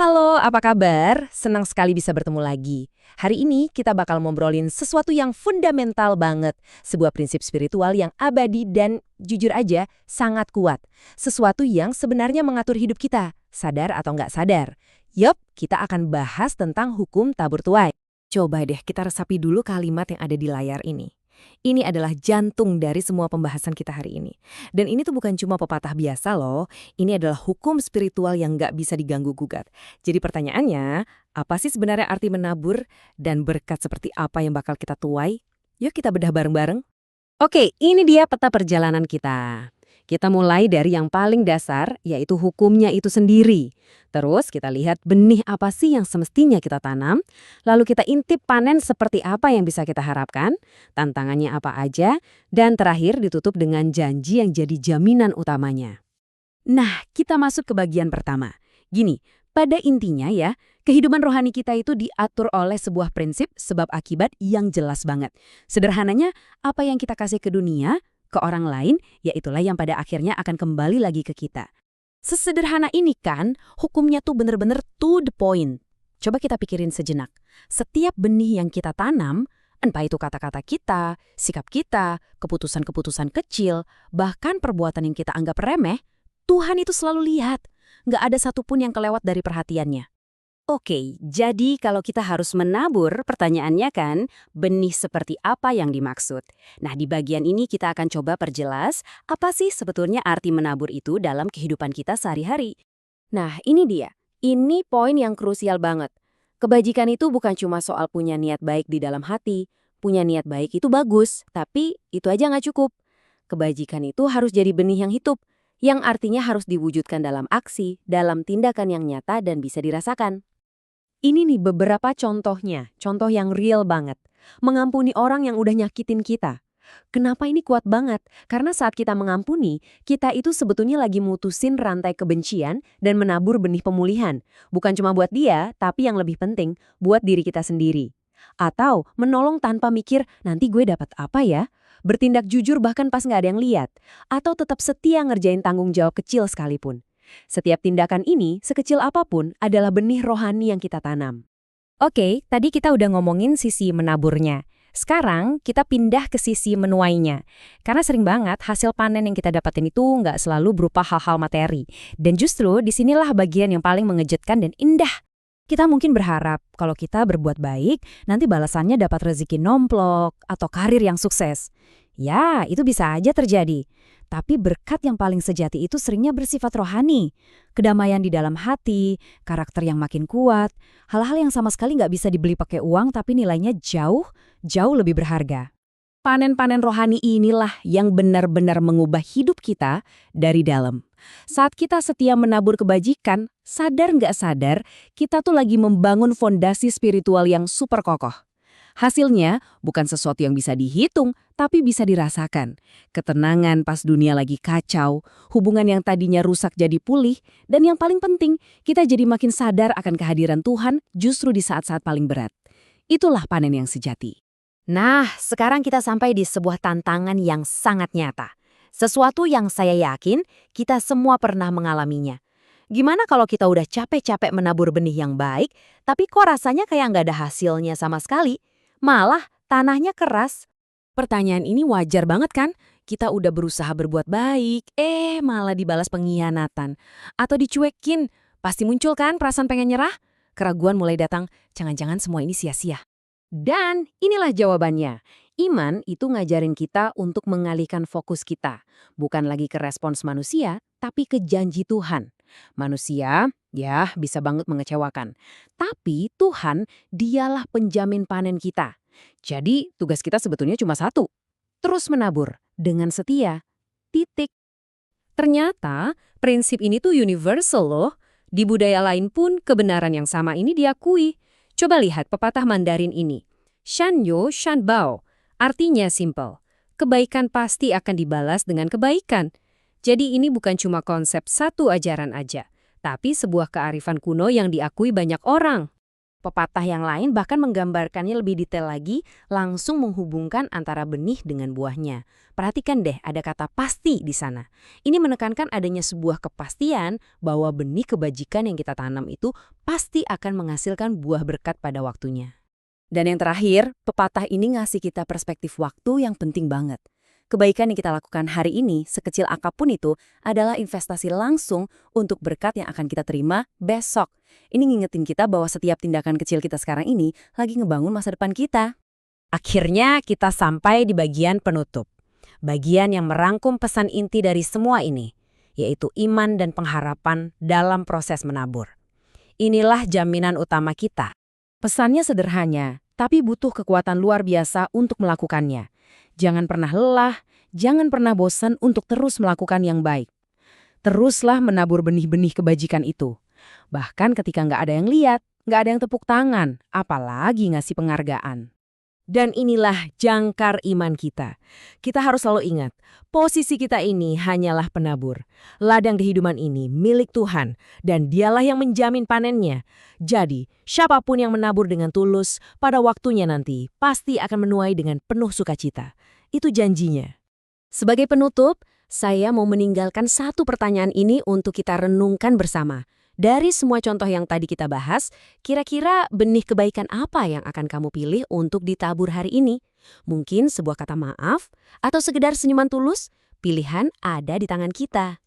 Halo, apa kabar? Senang sekali bisa bertemu lagi. Hari ini kita bakal ngobrolin sesuatu yang fundamental banget. Sebuah prinsip spiritual yang abadi dan, jujur aja, sangat kuat. Sesuatu yang sebenarnya mengatur hidup kita, sadar atau nggak sadar. Yup, kita akan bahas tentang hukum tabur tuai. Coba deh kita resapi dulu kalimat yang ada di layar ini. Ini adalah jantung dari semua pembahasan kita hari ini. Dan ini tuh bukan cuma pepatah biasa loh, ini adalah hukum spiritual yang nggak bisa diganggu-gugat. Jadi pertanyaannya, apa sih sebenarnya arti menabur dan berkat seperti apa yang bakal kita tuai? Yuk kita bedah bareng-bareng. Oke, ini dia peta perjalanan kita. Kita mulai dari yang paling dasar, yaitu hukumnya itu sendiri. Terus kita lihat benih apa sih yang semestinya kita tanam, lalu kita intip panen seperti apa yang bisa kita harapkan, tantangannya apa aja, dan terakhir ditutup dengan janji yang jadi jaminan utamanya. Nah, kita masuk ke bagian pertama. Gini, pada intinya ya, kehidupan rohani kita itu diatur oleh sebuah prinsip sebab akibat yang jelas banget. Sederhananya, apa yang kita kasih ke dunia, ke orang lain, yaitulah yang pada akhirnya akan kembali lagi ke kita. Sesederhana ini kan, hukumnya tuh bener-bener to the point. Coba kita pikirin sejenak. Setiap benih yang kita tanam, entah itu kata-kata kita, sikap kita, keputusan-keputusan kecil, bahkan perbuatan yang kita anggap remeh, Tuhan itu selalu lihat. Nggak ada satupun yang kelewat dari perhatiannya. Oke, jadi kalau kita harus menabur, pertanyaannya kan, benih seperti apa yang dimaksud? Nah, di bagian ini kita akan coba perjelas apa sih sebetulnya arti menabur itu dalam kehidupan kita sehari-hari. Nah, ini dia. Ini poin yang krusial banget. Kebajikan itu bukan cuma soal punya niat baik di dalam hati. Punya niat baik itu bagus, tapi itu aja nggak cukup. Kebajikan itu harus jadi benih yang hidup, yang artinya harus diwujudkan dalam aksi, dalam tindakan yang nyata dan bisa dirasakan. Ini nih beberapa contohnya, contoh yang real banget. Mengampuni orang yang udah nyakitin kita. Kenapa ini kuat banget? Karena saat kita mengampuni, kita itu sebetulnya lagi mutusin rantai kebencian dan menabur benih pemulihan. Bukan cuma buat dia, tapi yang lebih penting, buat diri kita sendiri. Atau menolong tanpa mikir, nanti gue dapat apa ya? Bertindak jujur bahkan pas nggak ada yang lihat. Atau tetap setia ngerjain tanggung jawab kecil sekalipun. Setiap tindakan ini, sekecil apapun, adalah benih rohani yang kita tanam. Oke, tadi kita udah ngomongin sisi menaburnya. Sekarang kita pindah ke sisi menuainya. Karena sering banget hasil panen yang kita dapatin itu nggak selalu berupa hal-hal materi. Dan justru disinilah bagian yang paling mengejutkan dan indah. Kita mungkin berharap kalau kita berbuat baik, nanti balasannya dapat rezeki nomplok atau karir yang sukses. Ya, itu bisa aja terjadi. Tapi berkat yang paling sejati itu seringnya bersifat rohani. Kedamaian di dalam hati, karakter yang makin kuat, hal-hal yang sama sekali nggak bisa dibeli pakai uang tapi nilainya jauh, jauh lebih berharga. Panen-panen rohani inilah yang benar-benar mengubah hidup kita dari dalam. Saat kita setia menabur kebajikan, sadar nggak sadar, kita tuh lagi membangun fondasi spiritual yang super kokoh. Hasilnya bukan sesuatu yang bisa dihitung, tapi bisa dirasakan. Ketenangan pas dunia lagi kacau, hubungan yang tadinya rusak jadi pulih, dan yang paling penting, kita jadi makin sadar akan kehadiran Tuhan justru di saat-saat paling berat. Itulah panen yang sejati. Nah, sekarang kita sampai di sebuah tantangan yang sangat nyata. Sesuatu yang saya yakin kita semua pernah mengalaminya. Gimana kalau kita udah capek-capek menabur benih yang baik, tapi kok rasanya kayak nggak ada hasilnya sama sekali? Malah tanahnya keras. Pertanyaan ini wajar banget kan? Kita udah berusaha berbuat baik, malah dibalas pengkhianatan. Atau dicuekin, pasti muncul kan perasaan pengen nyerah? Keraguan mulai datang, jangan-jangan semua ini sia-sia. Dan inilah jawabannya. Iman itu ngajarin kita untuk mengalihkan fokus kita. Bukan lagi ke respons manusia, tapi ke janji Tuhan. Manusia, ya bisa banget mengecewakan. Tapi Tuhan, dialah penjamin panen kita. Jadi tugas kita sebetulnya cuma satu. Terus menabur dengan setia. Titik. Ternyata prinsip ini tuh universal loh. Di budaya lain pun kebenaran yang sama ini diakui. Coba lihat pepatah Mandarin ini. Shanyo Shanbao. Artinya simple. Kebaikan pasti akan dibalas dengan kebaikan. Jadi ini bukan cuma konsep satu ajaran aja, tapi sebuah kearifan kuno yang diakui banyak orang. Pepatah yang lain bahkan menggambarkannya lebih detail lagi, langsung menghubungkan antara benih dengan buahnya. Perhatikan deh, ada kata pasti di sana. Ini menekankan adanya sebuah kepastian bahwa benih kebajikan yang kita tanam itu pasti akan menghasilkan buah berkat pada waktunya. Dan yang terakhir, pepatah ini ngasih kita perspektif waktu yang penting banget. Kebaikan yang kita lakukan hari ini, sekecil apapun itu, adalah investasi langsung untuk berkat yang akan kita terima besok. Ini ngingetin kita bahwa setiap tindakan kecil kita sekarang ini lagi ngebangun masa depan kita. Akhirnya kita sampai di bagian penutup. Bagian yang merangkum pesan inti dari semua ini, yaitu iman dan pengharapan dalam proses menabur. Inilah jaminan utama kita. Pesannya sederhana, tapi butuh kekuatan luar biasa untuk melakukannya. Jangan pernah lelah, jangan pernah bosan untuk terus melakukan yang baik. Teruslah menabur benih-benih kebajikan itu. Bahkan ketika nggak ada yang lihat, nggak ada yang tepuk tangan, apalagi ngasih penghargaan. Dan inilah jangkar iman kita. Kita harus selalu ingat, posisi kita ini hanyalah penabur. Ladang kehidupan ini milik Tuhan, dan dialah yang menjamin panennya. Jadi, siapapun yang menabur dengan tulus, pada waktunya nanti pasti akan menuai dengan penuh sukacita. Itu janjinya. Sebagai penutup, saya mau meninggalkan satu pertanyaan ini untuk kita renungkan bersama. Dari semua contoh yang tadi kita bahas, kira-kira benih kebaikan apa yang akan kamu pilih untuk ditabur hari ini? Mungkin sebuah kata maaf, atau sekedar senyuman tulus? Pilihan ada di tangan kita.